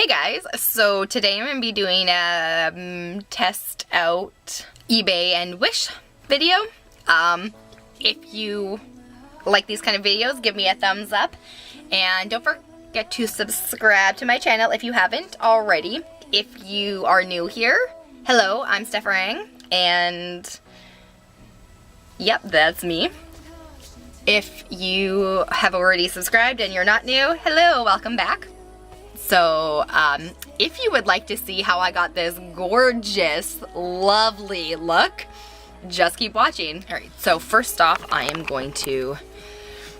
Hey guys, so today I'm going to be doing a test out eBay and Wish video. If you like these kind of videos, give me a thumbs up. And don't forget to subscribe to my channel if you haven't already. If you are new here, hello, I'm Steph Rang. And yep, that's me. If you have already subscribed and you're not new, hello, welcome back. So, if you would like to see how I got this gorgeous, lovely look, just keep watching. Alright, so first off, I am going to,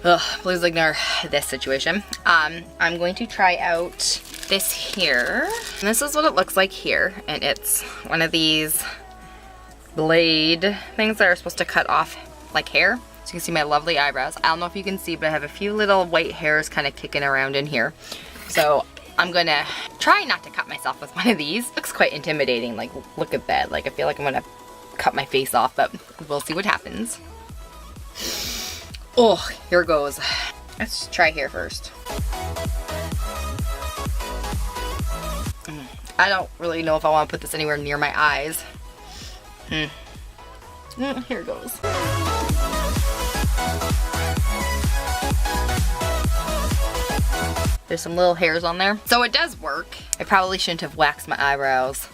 please ignore this situation. I'm going to try out this here. And this is what it looks like here. And it's one of these blade things that are supposed to cut off like hair. So you can see my lovely eyebrows. I don't know if you can see, but I have a few little white hairs kind of kicking around in here. So I'm gonna try not to cut myself with one of these. Looks quite intimidating, like look at that. Like I feel like I'm gonna cut my face off, but we'll see what happens. Oh, here goes. Let's try here first. I don't really know if I want to put this anywhere near my eyes. Here goes. There's some little hairs on there. So it does work. I probably shouldn't have waxed my eyebrows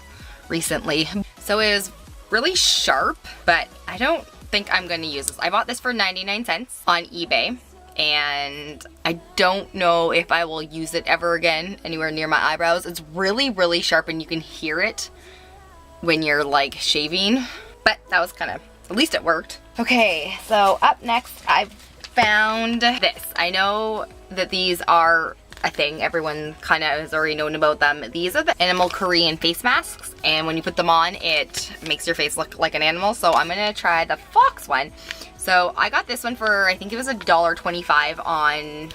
recently. So it is really sharp, but I don't think I'm going to use this. I bought this for 99 cents on eBay, and I don't know if I will use it ever again anywhere near my eyebrows. It's really, really sharp, and you can hear it when you're like shaving, but that was kind of, at least it worked. Okay, so up next, I've found this. I know that these are a thing. Everyone kind of has already known about them. These are the animal Korean face masks, and when you put them on, it makes your face look like an animal. So I'm gonna try the fox one. So I got this one for, I think it was $1.25 on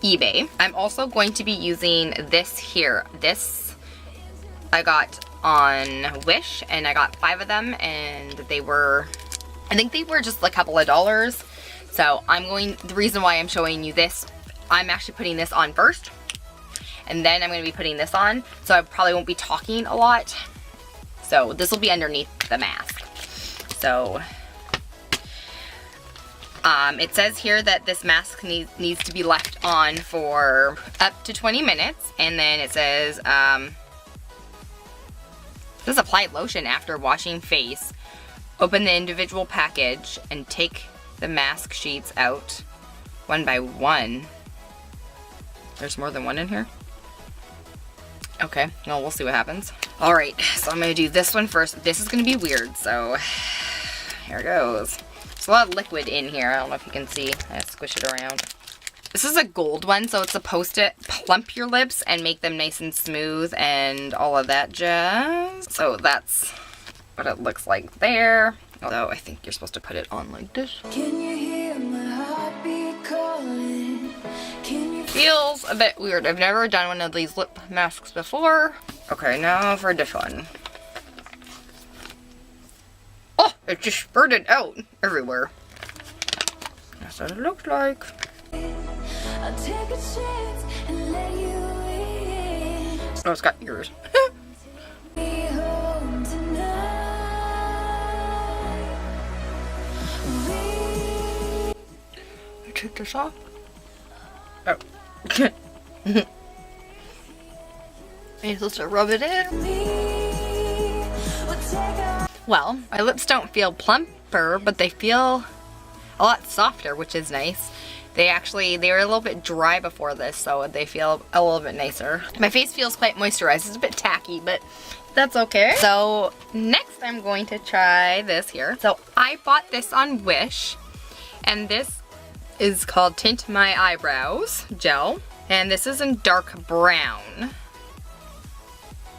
eBay. I'm also going to be using this here. This I got on Wish, and I got 5 of them, and they were, I think they were just a couple of dollars. So the reason why I'm showing you this, I'm actually putting this on first, and then I'm going to be putting this on, so I probably won't be talking a lot. So this will be underneath the mask. So it says here that this mask needs to be left on for up to 20 minutes, and then it says, this apply lotion after washing face. Open the individual package and take the mask sheets out one by one. There's more than one in here? Okay, well, we'll see what happens. Alright, so I'm gonna do this one first. This is gonna be weird, so here it goes. There's a lot of liquid in here. I don't know if you can see. I squish it around. This is a gold one, so it's supposed to plump your lips and make them nice and smooth and all of that jazz. So that's what it looks like there. Although I think you're supposed to put it on like this. Can you hear my heartbeat calling? Feels a bit weird. I've never done one of these lip masks before. Okay, now for this one. Oh, it just spurted out everywhere. That's what it looks like. I'll take a chance and let you in. Oh, it's got ears. Take this off. Oh. You're supposed to rub it in. Well, my lips don't feel plumper, but they feel a lot softer, which is nice. They were a little bit dry before this, so they feel a little bit nicer. My face feels quite moisturized. It's a bit tacky, but that's okay. So next I'm going to try this here. So I bought this on Wish, and this is called Tint My Eyebrows Gel, and this is in dark brown.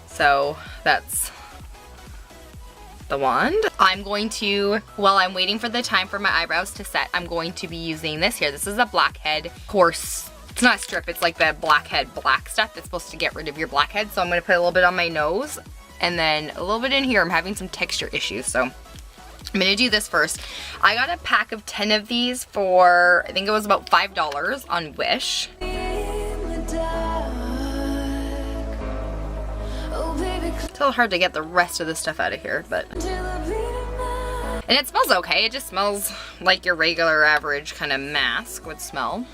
So that's the wand. I'm going to, while I'm waiting for the time for my eyebrows to set, I'm going to be using this here. This is a blackhead course. It's not a strip, it's like the blackhead black stuff that's supposed to get rid of your blackhead. So I'm going to put a little bit on my nose and then a little bit in here. I'm having some texture issues, so I'm gonna do this first. I got a pack of 10 of these for, I think it was about $5 on Wish. It's a little hard to get the rest of the stuff out of here, but... And it smells okay. It just smells like your regular average kind of mask would smell.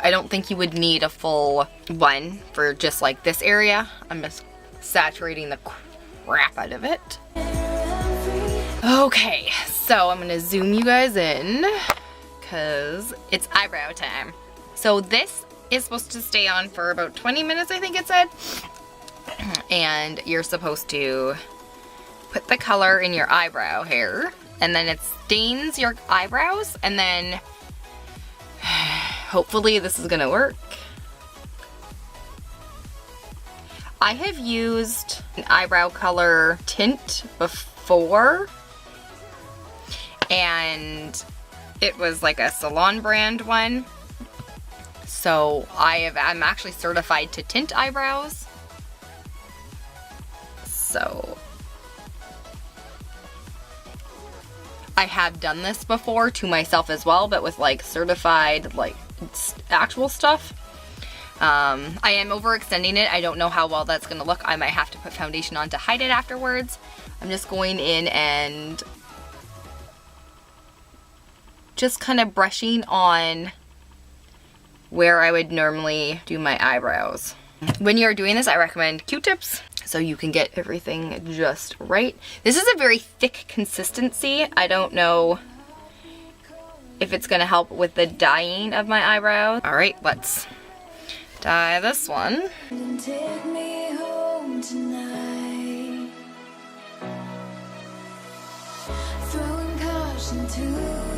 I don't think you would need a full one for just like this area. I'm just saturating the crap out of it. Okay, so I'm gonna zoom you guys in because it's eyebrow time. So this is supposed to stay on for about 20 minutes, I think it said. And you're supposed to put the color in your eyebrow hair, and then it stains your eyebrows, and then hopefully this is gonna work. I have used an eyebrow color tint before, and it was like a salon brand one. So I'm actually certified to tint eyebrows. So I have done this before to myself as well, but with like certified like actual stuff. I am overextending it. I don't know how well that's gonna look. I might have to put foundation on to hide it afterwards. I'm just going in and just kind of brushing on where I would normally do my eyebrows. When you're doing this, I recommend Q-tips so you can get everything just right. This is a very thick consistency. I don't know if it's gonna help with the dyeing of my eyebrows. All right, let's dye this one. Take me home tonight. Throwing caution to it.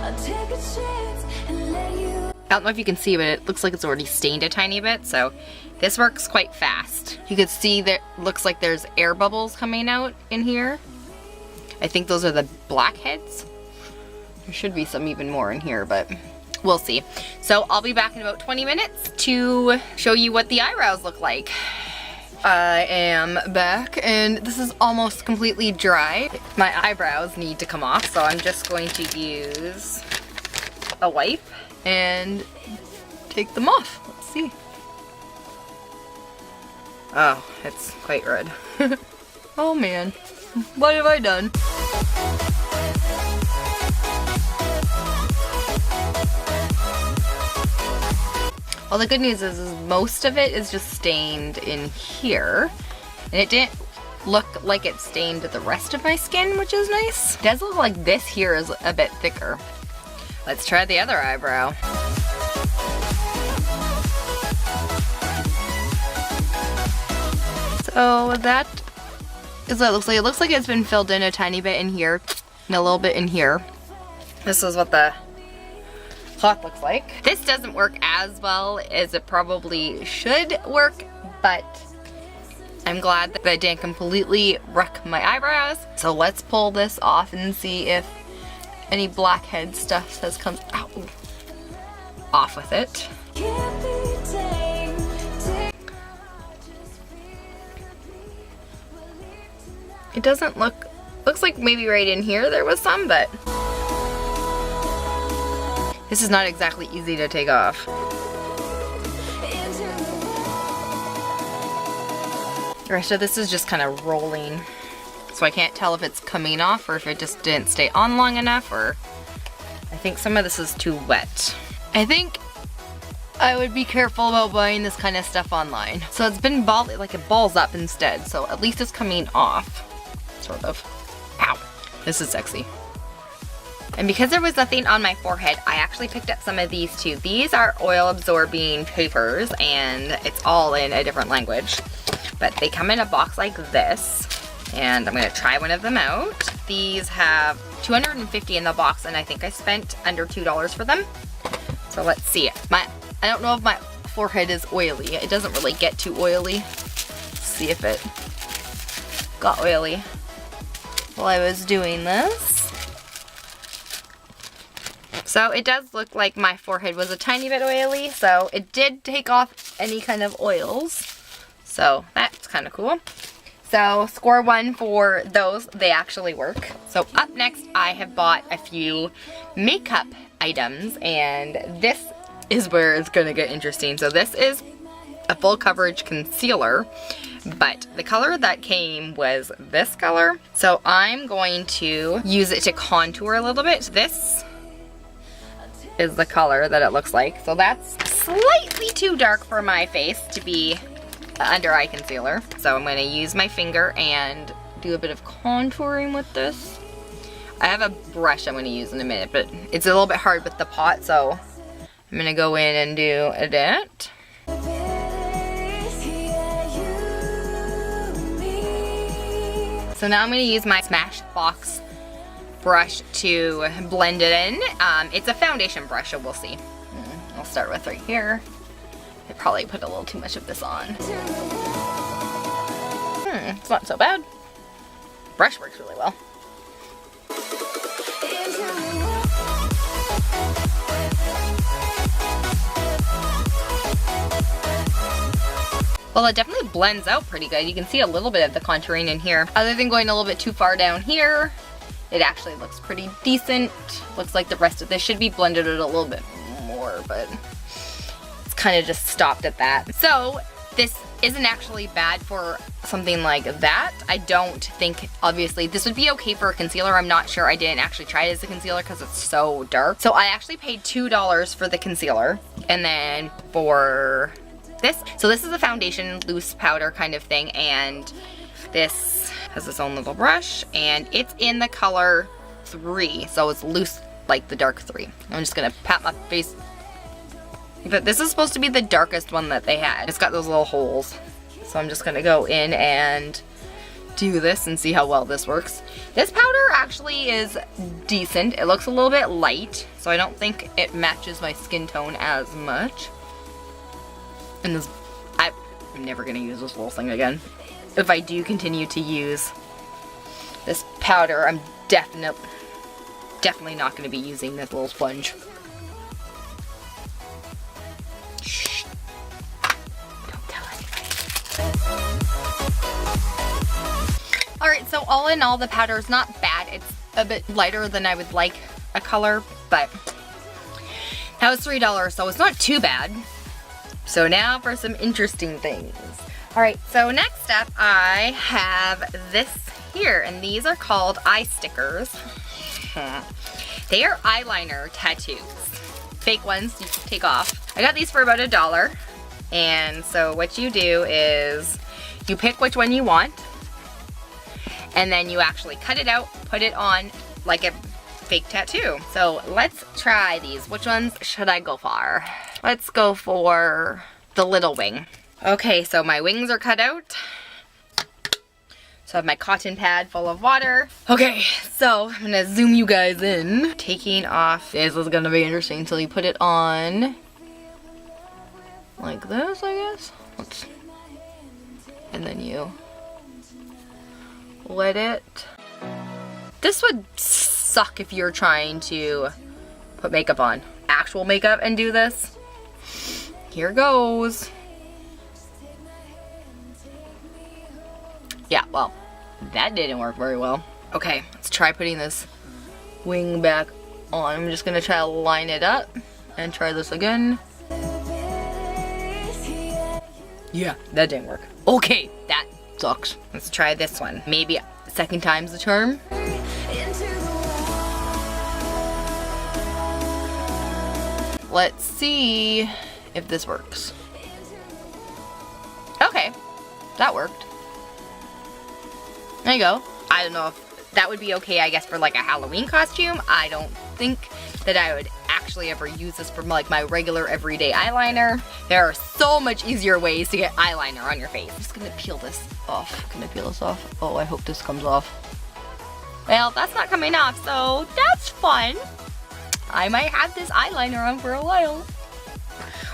I'll take a chance and let you. I don't know if you can see, but it looks like it's already stained a tiny bit, so this works quite fast. You can see that looks like there's air bubbles coming out in here. I think those are the blackheads. There should be some even more in here, but we'll see. So I'll be back in about 20 minutes to show you what the eyebrows look like. I am back, and this is almost completely dry. My eyebrows need to come off, so I'm just going to use a wipe and take them off. Let's see. Oh, it's quite red. Oh man, what have I done? Well, the good news is most of it is just stained in here, and it didn't look like it stained the rest of my skin, which is nice. It does look like this here is a bit thicker. Let's try the other eyebrow. So that is what it looks like. It looks like it's been filled in a tiny bit in here and a little bit in here. This is what the cloth looks like. This doesn't work as well as it probably should work, but I'm glad that I didn't completely wreck my eyebrows. So let's pull this off and see if any blackhead stuff has come out. Off with it. It doesn't looks like maybe right in here there was some, but this is not exactly easy to take off. The rest of this is just kind of rolling, so I can't tell if it's coming off or if it just didn't stay on long enough, or I think some of this is too wet. I think I would be careful about buying this kind of stuff online. So it's been like it balls up instead, so at least it's coming off, sort of. Ow, this is sexy. And because there was nothing on my forehead, I actually picked up some of these too. These are oil absorbing papers, and it's all in a different language. But they come in a box like this, and I'm gonna try one of them out. These have 250 in the box, and I think I spent under $2 for them. So let's see. I don't know if my forehead is oily. It doesn't really get too oily. Let's see if it got oily while I was doing this. So it does look like my forehead was a tiny bit oily, so it did take off any kind of oils. So that's kind of cool. So score 1 for those. They actually work. So up next, I have bought a few makeup items, and this is where it's gonna get interesting. So this is a full coverage concealer, but the color that came was this color. So I'm going to use it to contour a little bit. This is the color that it looks like. So that's slightly too dark for my face to be under eye concealer. So I'm gonna use my finger and do a bit of contouring with this. I have a brush I'm gonna use in a minute, but it's a little bit hard with the pot, so I'm gonna go in and do that. So now I'm gonna use my Smashbox brush to blend it in. It's a foundation brush, so we'll see. I'll start with right here. I probably put a little too much of this on. It's not so bad. Brush works really well. Well, it definitely blends out pretty good. You can see a little bit of the contouring in here. Other than going a little bit too far down here, it actually looks pretty decent. Looks like the rest of this should be blended out a little bit more, but it's kind of just stopped at that. So this isn't actually bad for something like that. I don't think, obviously, this would be okay for a concealer. I'm not sure. I didn't actually try it as a concealer because it's so dark. So I actually paid $2 for the concealer, and then for this. So this is a foundation loose powder kind of thing, and this has its own little brush, and it's in the color 3, so it's loose like the dark 3. I'm just gonna pat my face. But this is supposed to be the darkest one that they had. It's got those little holes. So I'm just gonna go in and do this and see how well this works. This powder actually is decent. It looks a little bit light, so I don't think it matches my skin tone as much. And this, I'm never gonna use this little thing again. If I do continue to use this powder, I'm definitely not gonna be using this little sponge. Shh. Don't tell anybody. Alright, so all in all, the powder is not bad. It's a bit lighter than I would like a color, but that was $3, so it's not too bad. So now for some interesting things. Alright, so next up I have this here, and these are called eye stickers. They are eyeliner tattoos. Fake ones you can take off. I got these for about $1. And so what you do is you pick which one you want, and then you actually cut it out, put it on like a fake tattoo. So let's try these. Which ones should I go for? Let's go for the little wing. Okay, so my wings are cut out. So I have my cotton pad full of water. Okay, so I'm gonna zoom you guys in. Taking off, this is gonna be interesting. So you put it on like this, I guess. And then you let it. This would suck if you're trying to put makeup on. Actual makeup and do this. Here goes. Yeah, well, that didn't work very well. Okay, let's try putting this wing back on. I'm just gonna try to line it up and try this again. Yeah, that didn't work. Okay, that sucks. Let's try this one. Maybe second time's the charm. Let's see if this works. Okay, that worked. There you go. I don't know if that would be okay, I guess, for like a Halloween costume. I don't think that I would actually ever use this for like my regular everyday eyeliner. There are so much easier ways to get eyeliner on your face. I'm just gonna peel this off. Can I peel this off? Oh, I hope this comes off. Well, that's not coming off, so that's fun. I might have this eyeliner on for a while.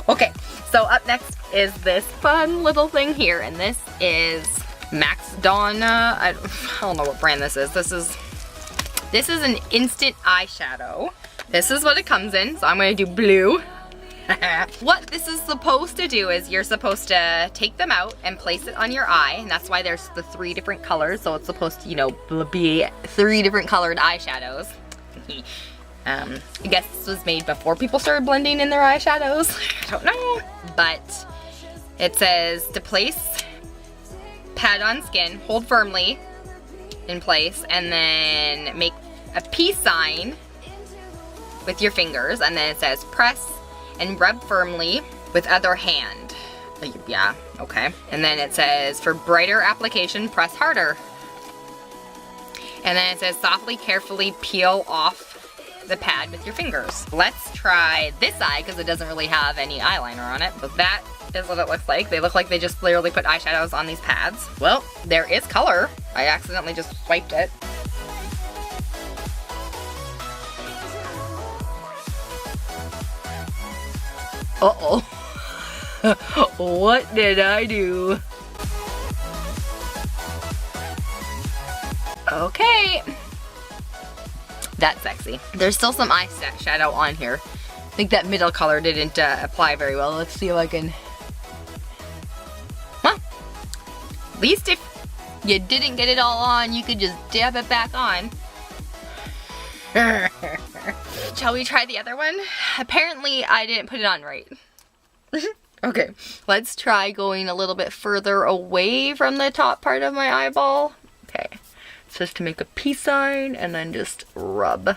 Okay, so up next is this fun little thing here, and this is Max Donna. I don't know what brand this is. This is an instant eyeshadow. This is what it comes in, so I'm gonna do blue. What this is supposed to do is you're supposed to take them out and place it on your eye, and that's why there's the 3 different colors, so it's supposed to, you know, be 3 different colored eyeshadows. I guess this was made before people started blending in their eyeshadows. I don't know. But it says to place, pat on skin, hold firmly in place, and then make a peace sign with your fingers. And then it says press and rub firmly with other hand. Yeah, okay. And then it says for brighter application, press harder. And then it says softly, carefully peel off the pad with your fingers. Let's try this eye because it doesn't really have any eyeliner on it, but that is what it looks like. They look like they just literally put eyeshadows on these pads. Well, there is color. I accidentally just swiped it. Uh-oh. What did I do? Okay. That's sexy. There's still some eyeshadow on here. I think that middle color didn't apply very well. Let's see if I can... Well, at least if you didn't get it all on, you could just dab it back on. Shall we try the other one? Apparently, I didn't put it on right. Okay, let's try going a little bit further away from the top part of my eyeball. Okay. Just to make a peace sign and then just rub.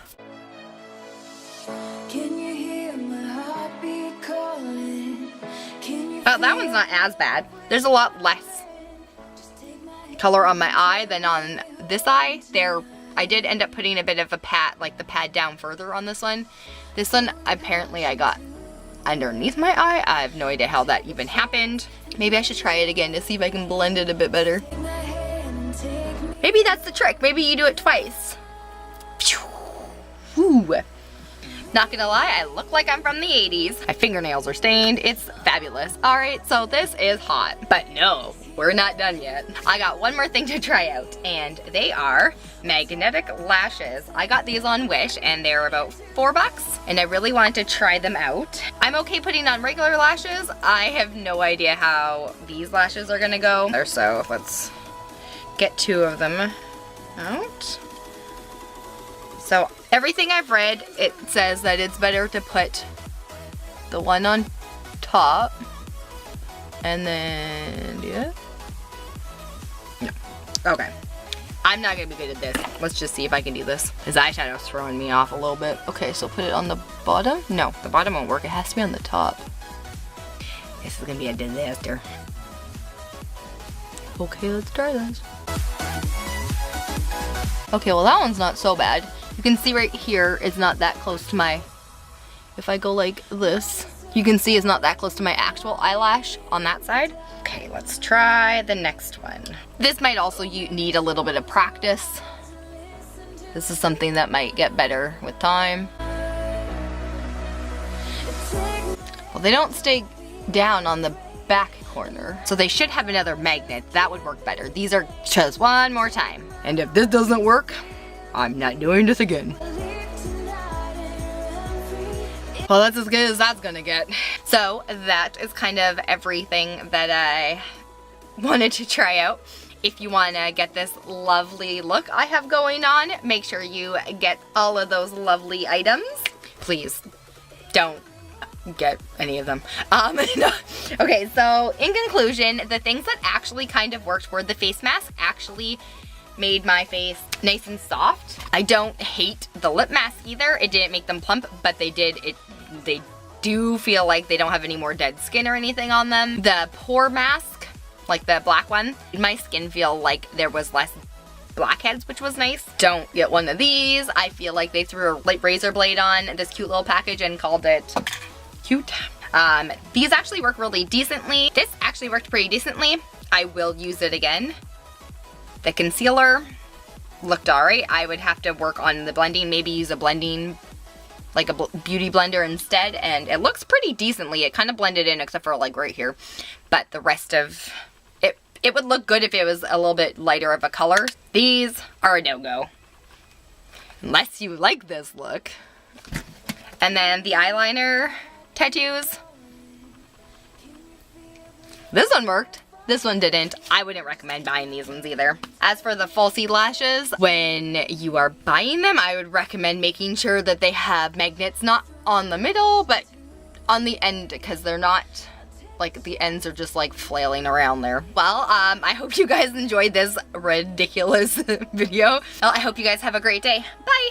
Can you hear my heartbeat calling? Oh, that one's not as bad. There's a lot less color on my eye than on this eye. I did end up putting a bit of a pad, like the pad down further on this one. This one, apparently I got underneath my eye. I have no idea how that even happened. Maybe I should try it again to see if I can blend it a bit better. Maybe that's the trick. Maybe you do it twice. Ooh. Not gonna lie, I look like I'm from the 80s. My fingernails are stained. It's fabulous. All right, so this is hot, but no, we're not done yet. I got one more thing to try out, and they are magnetic lashes. I got these on Wish, and they're about $4, and I really wanted to try them out. I'm okay putting on regular lashes. I have no idea how these lashes are gonna go. So let's get 2 of them out. So everything I've read, it says that it's better to put the one on top and then do that. No. Okay. I'm not gonna be good at this. Let's just see if I can do this. His eyeshadow's throwing me off a little bit. Okay, so put it on the bottom. No, the bottom won't work. It has to be on the top. This is gonna be a disaster. Okay, let's try this. Okay, well that one's not so bad. You can see right here, it's not that close to my, if I go like this, you can see it's not that close to my actual eyelash on that side. Okay, let's try the next one. This might also need a little bit of practice. This is something that might get better with time. Well, they don't stay down on the back corner, so they should have another magnet. That would work better. These are just one more time. And if this doesn't work, I'm not doing this again. Well, that's as good as that's gonna get. So that is kind of everything that I wanted to try out. If you wanna get this lovely look I have going on, make sure you get all of those lovely items. Please don't get any of them. No. Okay, so in conclusion, the things that actually kind of worked were the face mask actually made my face nice and soft. I don't hate the lip mask either. It didn't make them plump, but they do feel like they don't have any more dead skin or anything on them. The pore mask, like the black one, made my skin feel like there was less blackheads, which was nice. Don't get one of these. I feel like they threw a razor blade on this cute little package and called it cute. These actually work really decently. This actually worked pretty decently. I will use it again. The concealer looked alright. I would have to work on the blending, maybe use a blending, like a beauty blender instead, and it looks pretty decently. It kind of blended in except for like right here, but the rest of it, it would look good if it was a little bit lighter of a color. These are a no-go, unless you like this look. And then the eyeliner tattoos. This one worked. This one didn't. I wouldn't recommend buying these ones either. As for the falsie lashes, when you are buying them, I would recommend making sure that they have magnets not on the middle, but on the end, because they're not, like, the ends are just like flailing around there. Well, I hope you guys enjoyed this ridiculous video. Well, I hope you guys have a great day. Bye!